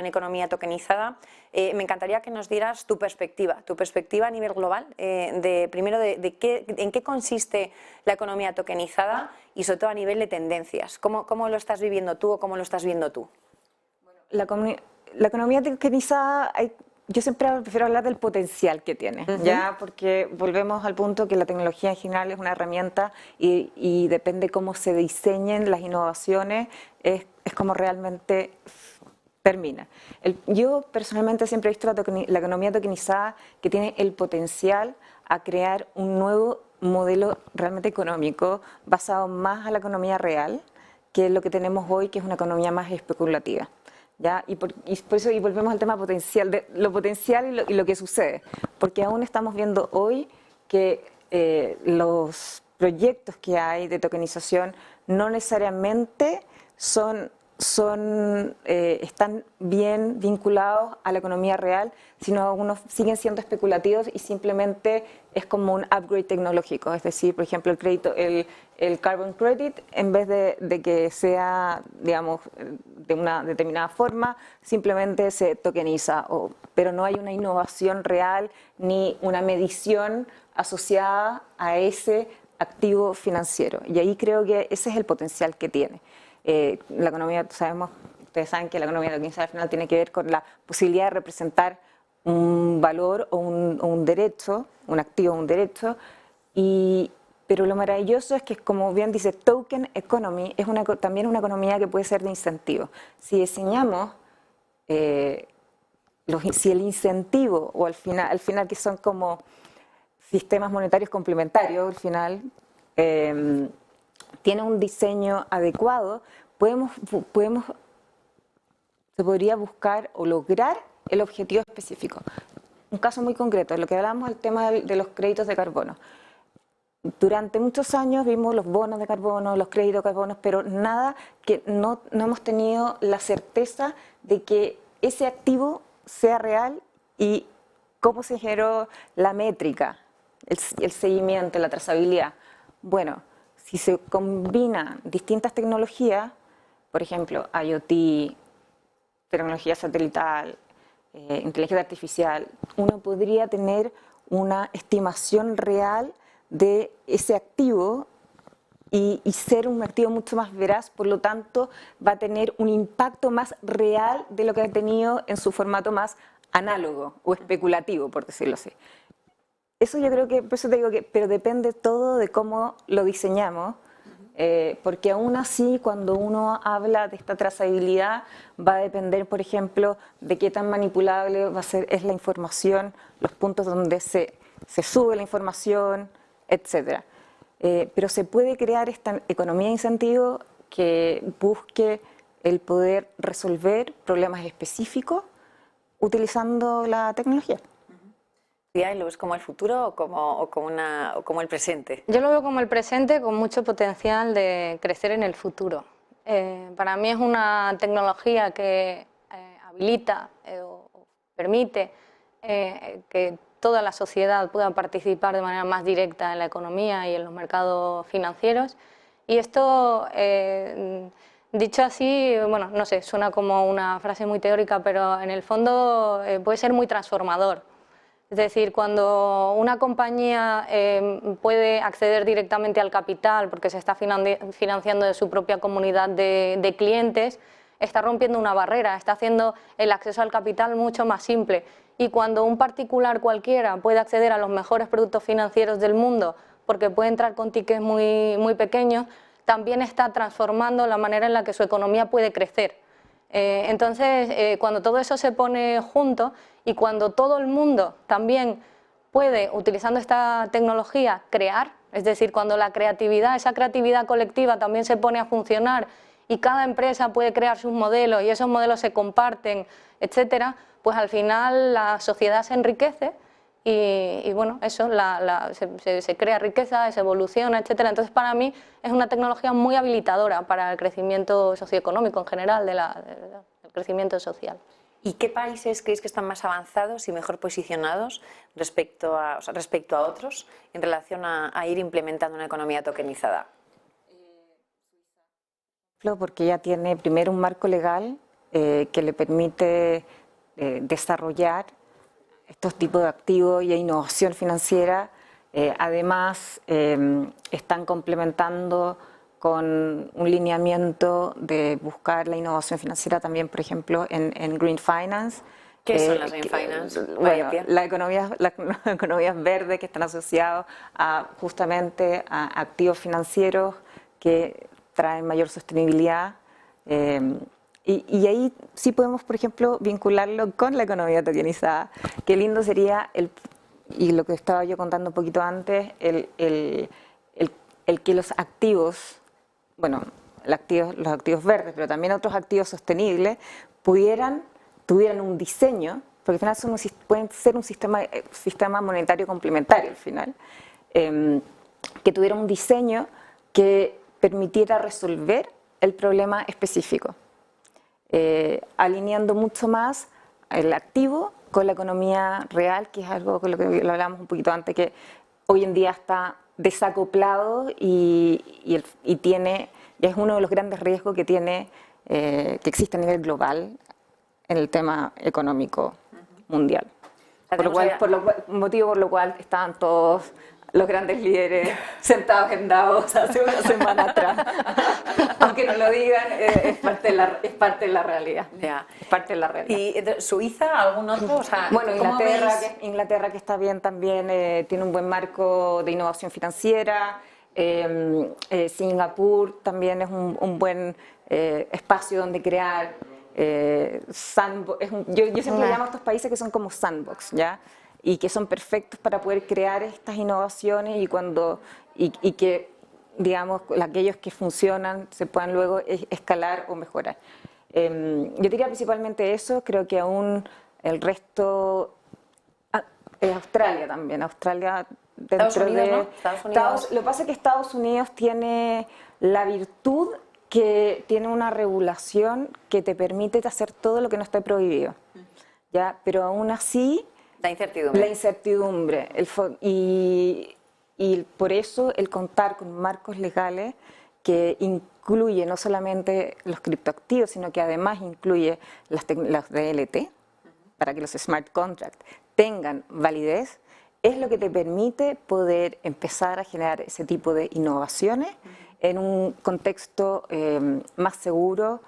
en economía tokenizada. Me encantaría que nos dieras tu perspectiva a nivel global, primero en qué consiste la economía tokenizada y sobre todo a nivel de tendencias. ¿Cómo lo estás viviendo tú o cómo lo estás viendo tú? La economía tokenizada, yo siempre prefiero hablar del potencial que tiene, ¿ya? Porque volvemos al punto que la tecnología en general es una herramienta y depende cómo se diseñen las innovaciones, es como realmente termina. Yo personalmente siempre he visto la economía tokenizada que tiene el potencial a crear un nuevo modelo realmente económico basado más a la economía real que lo que tenemos hoy, que es una economía más especulativa. ¿Ya? Y por eso volvemos al tema potencial, de lo potencial y lo que sucede, porque aún estamos viendo hoy que los proyectos que hay de tokenización no necesariamente están bien vinculados a la economía real, sino algunos siguen siendo especulativos y simplemente es como un upgrade tecnológico. Es decir, por ejemplo, el carbon credit, en vez de que sea, digamos, de una determinada forma, simplemente se tokeniza, pero no hay una innovación real ni una medición asociada a ese activo financiero. Y ahí creo que ese es el potencial que tiene. La economía, ustedes saben que la economía tokenizada al final tiene que ver con la posibilidad de representar un valor o un derecho, un activo o un derecho, pero lo maravilloso es que, como bien dice, token economy es también una economía que puede ser de incentivos. Si diseñamos, si el incentivo, o al final que son como sistemas monetarios complementarios, al final, tiene un diseño adecuado, se podría buscar o lograr el objetivo específico. Un caso muy concreto, lo que hablamos del tema de los créditos de carbono. Durante muchos años vimos los bonos de carbono, los créditos de carbono, pero nada que no hemos tenido la certeza de que ese activo sea real y cómo se generó la métrica, el seguimiento, la trazabilidad. Bueno, si se combinan distintas tecnologías, por ejemplo, IoT, tecnología satelital, inteligencia artificial, uno podría tener una estimación real de ese activo y ser un activo mucho más veraz, por lo tanto va a tener un impacto más real de lo que ha tenido en su formato más análogo o especulativo, por decirlo así. Eso yo creo que, por eso te digo que, pero depende todo de cómo lo diseñamos, porque aún así cuando uno habla de esta trazabilidad va a depender, por ejemplo, de qué tan manipulable es la información, los puntos donde se sube la información, etc. Pero se puede crear esta economía de incentivo que busque el poder resolver problemas específicos utilizando la tecnología. ¿Y lo ves como el futuro o como el presente? Yo lo veo como el presente con mucho potencial de crecer en el futuro. Para mí es una tecnología que habilita o permite que toda la sociedad pueda participar de manera más directa en la economía y en los mercados financieros. Y esto, dicho así, bueno, no sé, suena como una frase muy teórica, pero en el fondo puede ser muy transformador. Es decir, cuando una compañía puede acceder directamente al capital porque se está financiando de su propia comunidad de clientes, está rompiendo una barrera, está haciendo el acceso al capital mucho más simple. Y cuando un particular cualquiera puede acceder a los mejores productos financieros del mundo porque puede entrar con tickets muy pequeños, también está transformando la manera en la que su economía puede crecer. Entonces, cuando todo eso se pone junto y cuando todo el mundo también puede, utilizando esta tecnología, crear, es decir, cuando la creatividad, esa creatividad colectiva también se pone a funcionar y cada empresa puede crear sus modelos y esos modelos se comparten, etcétera, pues al final la sociedad se enriquece y bueno, eso, se crea riqueza, se evoluciona, etcétera. Entonces, para mí es una tecnología muy habilitadora para el crecimiento socioeconómico en general, del crecimiento social. ¿Y qué países creéis que están más avanzados y mejor posicionados respecto a otros en relación a ir implementando una economía tokenizada? Porque ya tiene primero un marco legal que le permite desarrollar estos tipos de activos y innovación financiera. Además, están complementando con un lineamiento de buscar la innovación financiera también, por ejemplo, en Green Finance. ¿Qué son las Green Finance? Bueno, las economías verdes que están asociadas justamente a activos financieros que traen mayor sostenibilidad. Y ahí sí podemos, por ejemplo, vincularlo con la economía tokenizada. Qué lindo sería, y lo que estaba yo contando un poquito antes, el que los activos, bueno, los activos verdes, pero también otros activos sostenibles, tuvieran un diseño, porque al final pueden ser un sistema monetario complementario al final, que tuviera un diseño que permitiera resolver el problema específico, alineando mucho más el activo con la economía real, que es algo con lo que lo hablamos un poquito antes, que hoy en día está desacoplado y es uno de los grandes riesgos que existe a nivel global en el tema económico mundial. Motivo por lo cual estaban todos los grandes líderes sentados en Davos hace una semana atrás. Aunque no lo digan, es parte de la realidad. Ya. Es parte de la realidad. ¿Y Suiza, algún otro? O sea, bueno, Inglaterra que está bien también, tiene un buen marco de innovación financiera. Singapur también es un buen espacio donde crear. Yo siempre llamo a estos países que son como sandbox, ¿ya? Y que son perfectos para poder crear estas innovaciones y que, digamos, aquellos que funcionan se puedan luego escalar o mejorar. Yo diría principalmente eso. Creo que aún el resto, Australia también, dentro Estados Unidos, de ¿no? Estados Unidos. Lo que pasa es que Estados Unidos tiene la virtud que tiene una regulación que te permite hacer todo lo que no esté prohibido, ¿ya? Pero aún así la incertidumbre. Y por eso el contar con marcos legales que incluye no solamente los criptoactivos, sino que además incluye las DLT, para que los smart contracts tengan validez, es lo que te permite poder empezar a generar ese tipo de innovaciones en un contexto más seguro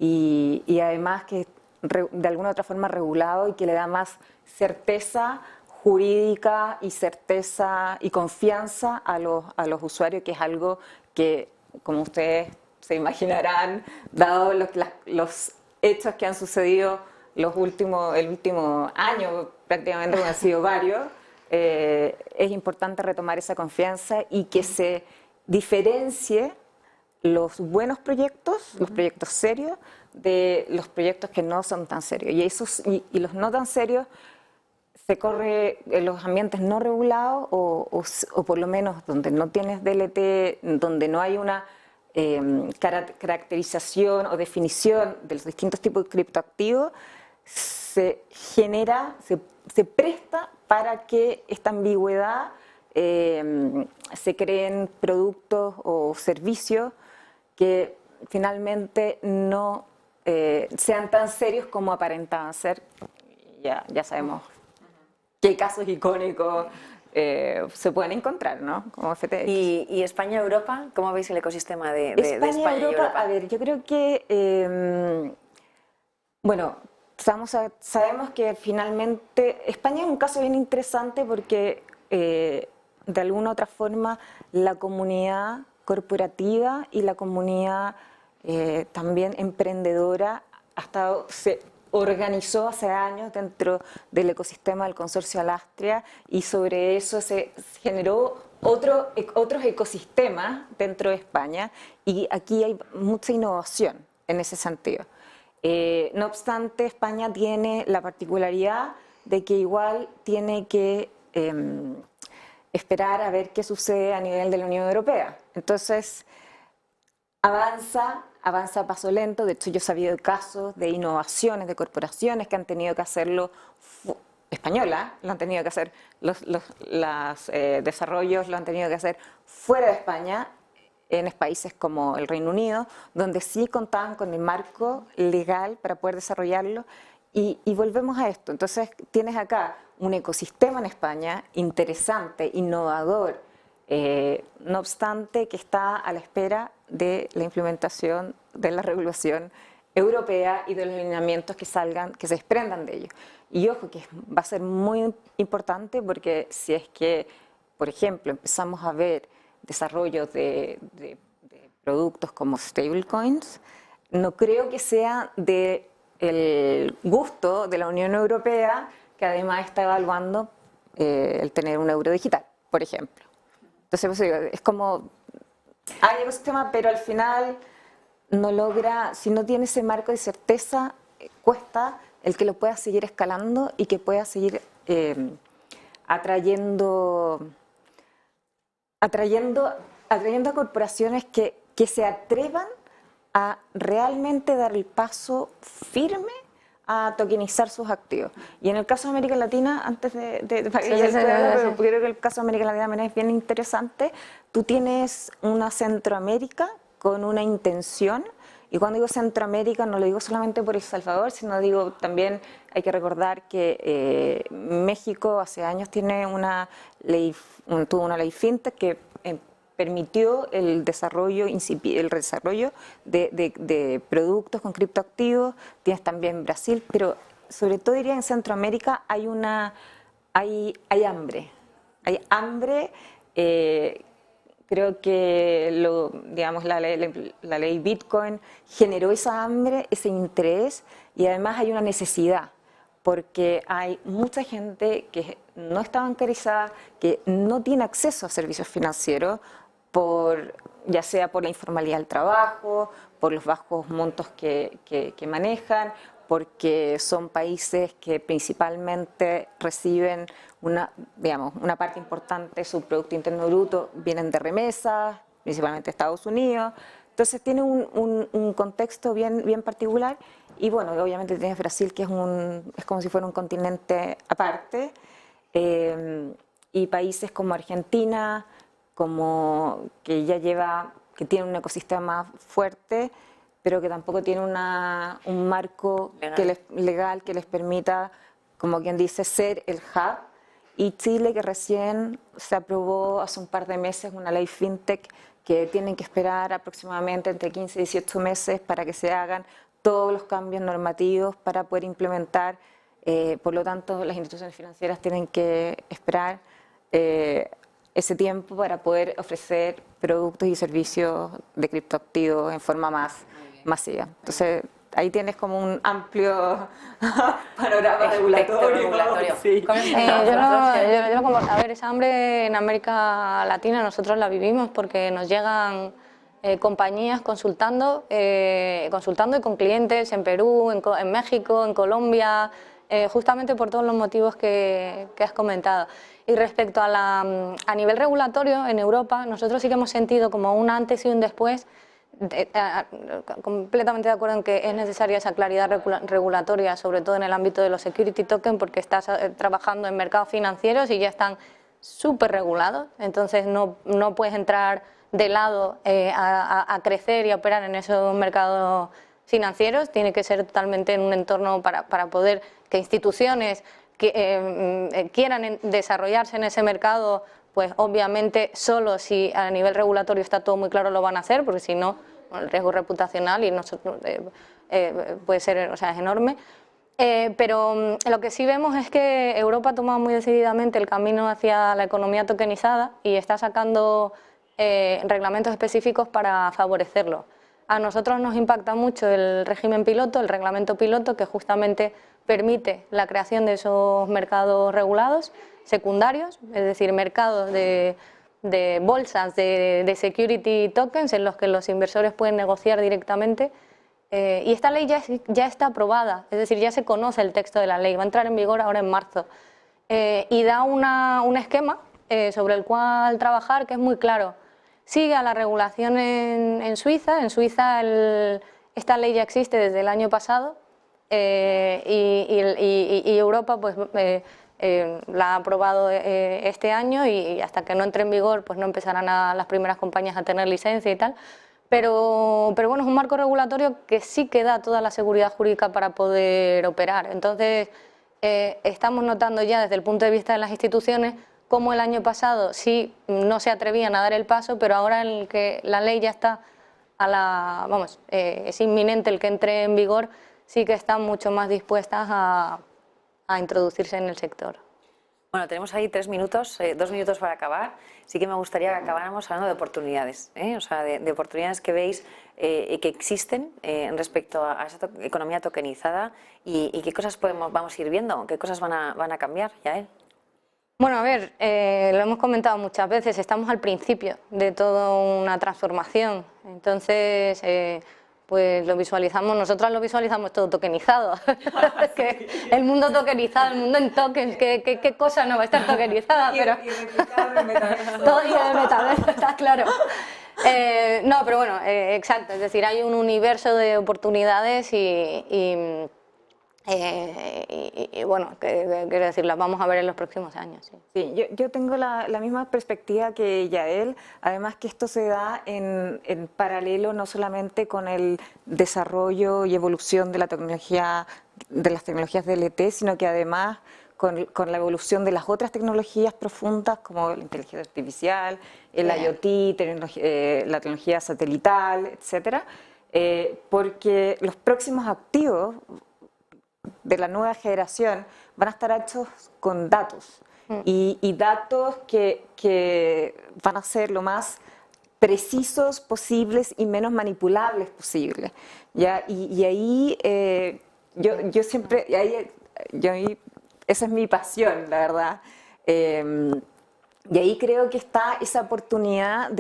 y además que de alguna u otra forma regulado y que le da más certeza jurídica y certeza y confianza a los usuarios, que es algo que, como ustedes se imaginarán, dado los hechos que han sucedido el último año, prácticamente han sido varios, es importante retomar esa confianza y que se diferencie los buenos proyectos, los proyectos serios, de los proyectos que no son tan serios. Y los no tan serios se corre en los ambientes no regulados o por lo menos donde no tienes DLT, donde no hay una caracterización o definición de los distintos tipos de criptoactivos, se presta para que esta ambigüedad se creen productos o servicios que finalmente no sean tan serios como aparentaban ser. Ya sabemos qué casos icónicos se pueden encontrar, ¿no? Como FTX. ¿Y España-Europa? ¿Cómo veis el ecosistema de España y Europa? A ver, yo creo que, bueno, sabemos que finalmente España es un caso bien interesante porque de alguna u otra forma la comunidad corporativa y la comunidad también emprendedora se organizó hace años dentro del ecosistema del consorcio Alastria y sobre eso se generó otros ecosistemas dentro de España y aquí hay mucha innovación en ese sentido. No obstante, España tiene la particularidad de que igual tiene que esperar a ver qué sucede a nivel de la Unión Europea. Entonces, avanza a paso lento. De hecho, yo he sabido de casos de innovaciones de corporaciones que han tenido que hacerlo, españolas, lo han tenido que hacer, los desarrollos lo han tenido que hacer fuera de España, en países como el Reino Unido, donde sí contaban con el marco legal para poder desarrollarlo. Y volvemos a esto. Entonces tienes acá un ecosistema en España interesante, innovador, no obstante que está a la espera de la implementación de la regulación europea y de los lineamientos que salgan, que se desprendan de ello. Y ojo, que va a ser muy importante porque si es que, por ejemplo, empezamos a ver desarrollo de productos como stablecoins, no creo que sea de el gusto de la Unión Europea, que además está evaluando el tener un euro digital, por ejemplo. Entonces, pues, es como, hay ecosistema, pero al final no logra, si no tiene ese marco de certeza, cuesta el que lo pueda seguir escalando y que pueda seguir atrayendo a corporaciones que se atrevan a realmente dar el paso firme a tokenizar sus activos. Y en el caso de América Latina, antes pero creo que el caso de América Latina también es bien interesante, tú tienes una Centroamérica con una intención, y cuando digo Centroamérica no lo digo solamente por El Salvador, sino digo también hay que recordar que México hace años tiene tuvo una ley fintech que permitió el desarrollo de productos con criptoactivos. Tienes también Brasil, pero sobre todo diría en Centroamérica hay hambre. Hay hambre, creo que digamos, la ley Bitcoin generó esa hambre, ese interés, y además hay una necesidad, porque hay mucha gente que no está bancarizada, que no tiene acceso a servicios financieros, ya sea por la informalidad del trabajo, por los bajos montos que manejan, porque son países que principalmente reciben una parte importante de su Producto Interno Bruto, vienen de remesas, principalmente Estados Unidos. Entonces tiene un contexto bien particular, y bueno, obviamente tienes Brasil, que es como si fuera un continente aparte, y países como Argentina, que tiene un ecosistema fuerte, pero que tampoco tiene un marco legal que les permita, como quien dice, ser el hub. Y Chile, que recién se aprobó hace un par de meses una ley fintech que tienen que esperar aproximadamente entre 15 y 18 meses para que se hagan todos los cambios normativos para poder implementar. Por lo tanto, las instituciones financieras tienen que esperar ese tiempo para poder ofrecer productos y servicios de criptoactivos en forma más masiva. Entonces, ahí tienes como un amplio panorama regulatorio. Sí. A ver, esa hambre en América Latina nosotros la vivimos porque nos llegan compañías consultando y con clientes en Perú, en México, en Colombia, justamente por todos los motivos que has comentado. Y respecto a nivel regulatorio, en Europa, nosotros sí que hemos sentido como un antes y un después, completamente de acuerdo en que es necesaria esa claridad regulatoria, sobre todo en el ámbito de los security tokens, porque estás trabajando en mercados financieros y ya están súper regulados, entonces no puedes entrar de lado a crecer y a operar en esos mercados financieros, tiene que ser totalmente en un entorno para poder que instituciones que quieran desarrollarse en ese mercado, pues obviamente solo si a nivel regulatorio está todo muy claro lo van a hacer, porque si no, el riesgo reputacional y puede ser, o sea, es enorme. Pero lo que sí vemos es que Europa ha tomado muy decididamente el camino hacia la economía tokenizada y está sacando reglamentos específicos para favorecerlo. A nosotros nos impacta mucho el régimen piloto, el reglamento piloto, que justamente permite la creación de esos mercados regulados secundarios, es decir, mercados de bolsas de security tokens en los que los inversores pueden negociar directamente. Y esta ley ya está aprobada, es decir, ya se conoce el texto de la ley, va a entrar en vigor ahora en marzo. Y da un esquema sobre el cual trabajar que es muy claro. Sigue a la regulación en Suiza. En Suiza esta ley ya existe desde el año pasado y Europa pues, la ha aprobado este año y hasta que no entre en vigor pues no empezarán las primeras compañías a tener licencia y tal. Pero bueno, es un marco regulatorio que sí que da toda la seguridad jurídica para poder operar. Entonces, estamos notando ya desde el punto de vista de las instituciones cómo el año pasado sí no se atrevían a dar el paso, pero ahora en el que la ley ya está es inminente el que entre en vigor, sí que están mucho más dispuestas a introducirse en el sector. Bueno, tenemos ahí 3 minutos, 2 minutos para acabar. Sí que me gustaría que acabáramos hablando de oportunidades, o sea, de oportunidades que veis que existen respecto a esa economía tokenizada y qué cosas vamos a ir viendo, qué cosas van a cambiar, Yael. Bueno, a ver, lo hemos comentado muchas veces, estamos al principio de toda una transformación, entonces pues nosotras lo visualizamos todo tokenizado, que el mundo tokenizado, el mundo en tokens, ¿qué cosa no va a estar tokenizada? Pero Y replicable en metaverso. todo y el metaverso, está claro. No, pero bueno, exacto, es decir, hay un universo de oportunidades y bueno, quiero decir, las vamos a ver en los próximos años. Sí, Sí, yo tengo la misma perspectiva que Yael, además que esto se da en paralelo no solamente con el desarrollo y evolución de la tecnología, de las tecnologías DLT, sino que además con la evolución de las otras tecnologías profundas como la inteligencia artificial, el IoT, la tecnología satelital, etcétera, porque los próximos activos de la nueva generación van a estar hechos con datos y datos que van a ser lo más precisos posibles y menos manipulables posibles, ¿ya? Y ahí yo siempre, esa es mi pasión, la verdad. Y ahí creo que está esa oportunidad,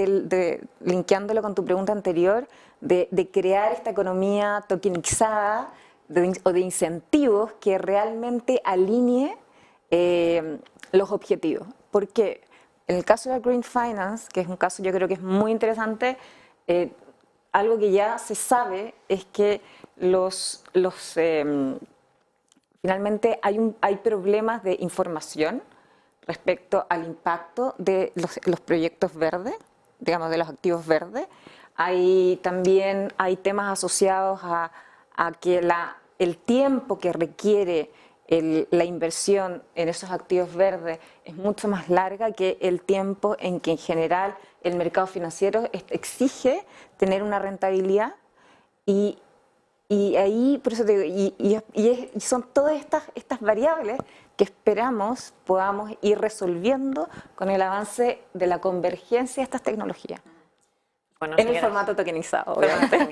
linkeándolo con tu pregunta anterior, de crear esta economía tokenizada, o de incentivos que realmente alinee los objetivos. Porque en el caso de la Green Finance, que es un caso yo creo que es muy interesante, algo que ya se sabe es que finalmente hay problemas de información respecto al impacto de los proyectos verdes, digamos de los activos verdes. También hay temas asociados a que el tiempo que requiere la inversión en esos activos verdes es mucho más larga que el tiempo en que en general el mercado financiero exige tener una rentabilidad y ahí, por eso te digo, y son todas estas variables que esperamos podamos ir resolviendo con el avance de la convergencia de estas tecnologías. Bueno, En el formato tokenizado, obviamente.